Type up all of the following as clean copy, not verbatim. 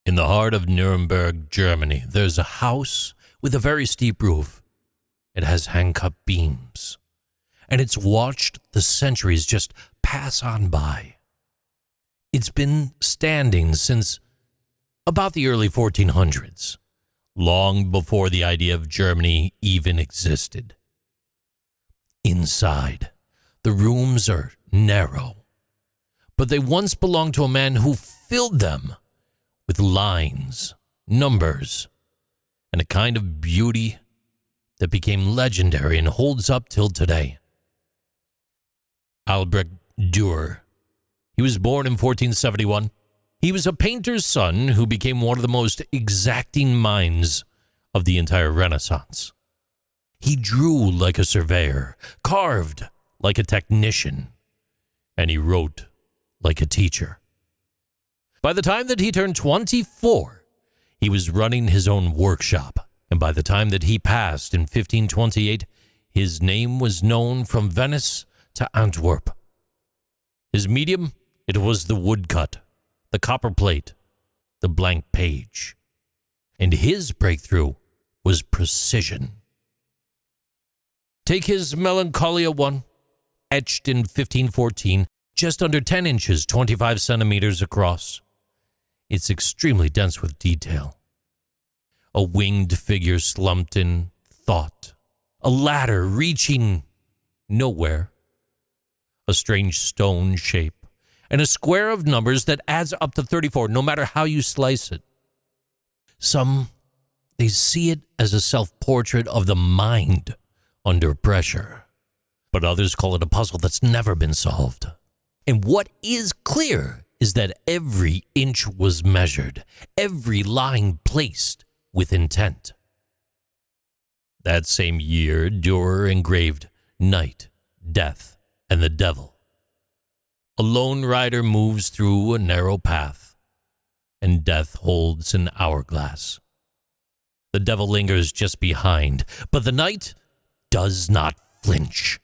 In the heart of Nuremberg, Germany, there's a house with a very steep roof. It has hand-cut beams, and it's watched the centuries just pass on by. It's been standing since about the early 1400s, long before the idea of Germany even existed. Inside, the rooms are narrow, but they once belonged to a man who filled them with lines, numbers, and a kind of beauty that became legendary and holds up till today. Albrecht Dürer. He was born in 1471. He was a painter's son who became one of the most exacting minds of the entire Renaissance. He drew like a surveyor, carved like a technician, and he wrote like a teacher. By the time that he turned 24, he was running his own workshop, and by the time that he passed in 1528, his name was known from Venice to Antwerp. His medium, it was the woodcut, the copper plate, the blank page. And his breakthrough was precision. Take his Melancholia one, etched in 1514, just under 10 inches, 25 centimeters across. It's extremely dense with detail. A winged figure slumped in thought. A ladder reaching nowhere. A strange stone shape. And a square of numbers that adds up to 34, no matter how you slice it. Some, they see it as a self-portrait of the mind under pressure. But others call it a puzzle that's never been solved. And what is clear is that every inch was measured, every line placed with intent. That same year, Dürer engraved Night, Death, and the Devil. A lone rider moves through a narrow path, and death holds an hourglass. The devil lingers just behind, but the night does not flinch.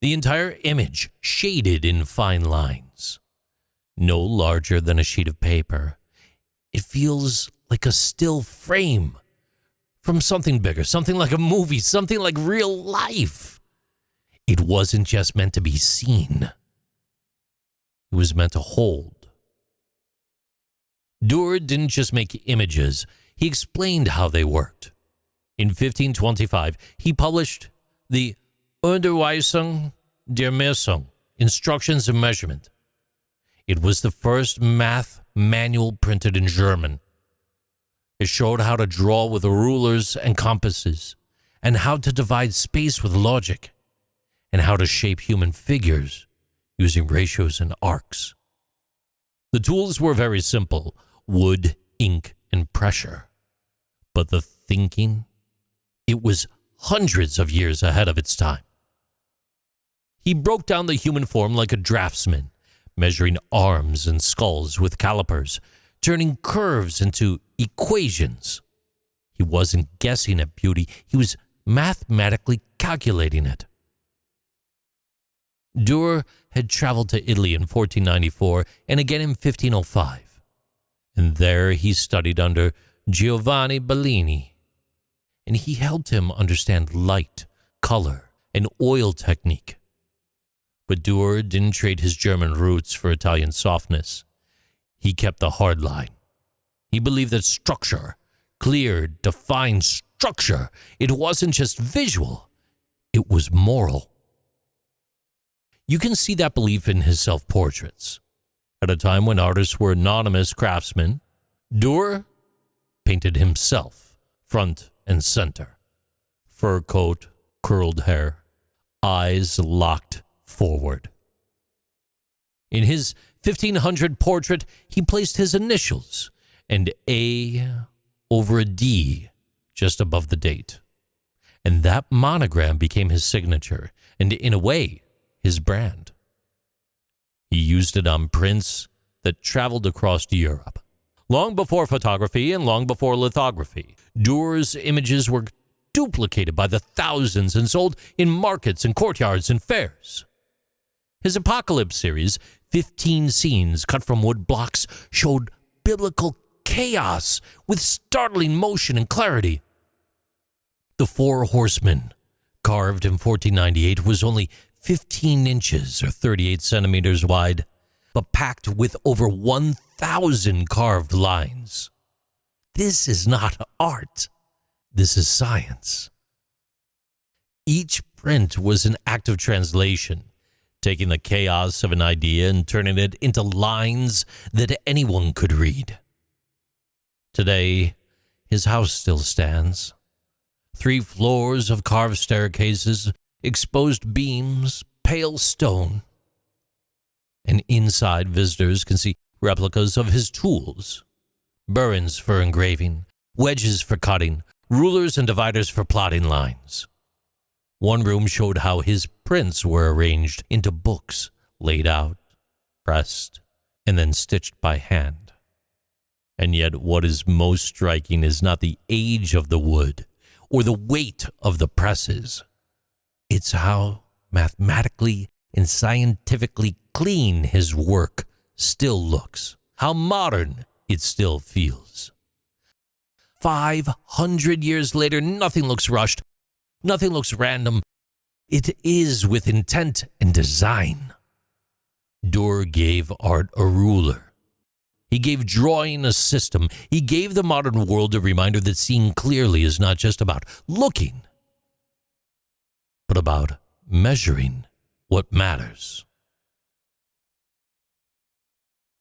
The entire image shaded in fine lines. No larger than a sheet of paper. It feels like a still frame from something bigger, something like a movie, something like real life. It wasn't just meant to be seen. It was meant to hold. Dürer didn't just make images. He explained how they worked. In 1525, he published the Unterweisung der Messung, Instructions of Measurement. It was the first math manual printed in German. It showed how to draw with rulers and compasses, and how to divide space with logic, and how to shape human figures using ratios and arcs. The tools were very simple: wood, ink, and pressure. But the thinking, it was hundreds of years ahead of its time. He broke down the human form like a draftsman, measuring arms and skulls with calipers, turning curves into equations. He wasn't guessing at beauty, he was mathematically calculating it. Dürer had traveled to Italy in 1494 and again in 1505, and there he studied under Giovanni Bellini, and he helped him understand light, color, and oil technique. But Dürer didn't trade his German roots for Italian softness. He kept the hard line. He believed that structure, clear, defined structure, it wasn't just visual, it was moral. You can see that belief in his self-portraits. At a time when artists were anonymous craftsmen, Dürer painted himself, front and center. Fur coat, curled hair, eyes locked forward. In his 1500 portrait, he placed his initials and A over a D just above the date. And that monogram became his signature, and in a way, his brand. He used it on prints that traveled across Europe. Long before photography and long before lithography, Dürer's images were duplicated by the thousands and sold in markets and courtyards and fairs. His Apocalypse series, 15 scenes cut from wood blocks, showed biblical chaos with startling motion and clarity. The Four Horsemen, carved in 1498, was only 15 inches or 38 centimeters wide, but packed with over 1,000 carved lines. This is not art. This is science. Each print was an act of translation, taking the chaos of an idea and turning it into lines that anyone could read. Today, his house still stands. 3 floors of carved staircases, exposed beams, pale stone. And inside, visitors can see replicas of his tools. Burins for engraving, wedges for cutting, rulers and dividers for plotting lines. One room showed how his prints were arranged into books, laid out, pressed, and then stitched by hand. And yet what is most striking is not the age of the wood or the weight of the presses. It's how mathematically and scientifically clean his work still looks, how modern it still feels. 500 years later, nothing looks rushed, nothing looks random. It is with intent and design. Dürer gave art a ruler. He gave drawing a system. He gave the modern world a reminder that seeing clearly is not just about looking, but about measuring what matters.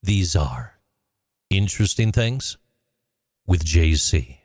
These are Interesting Things with JC.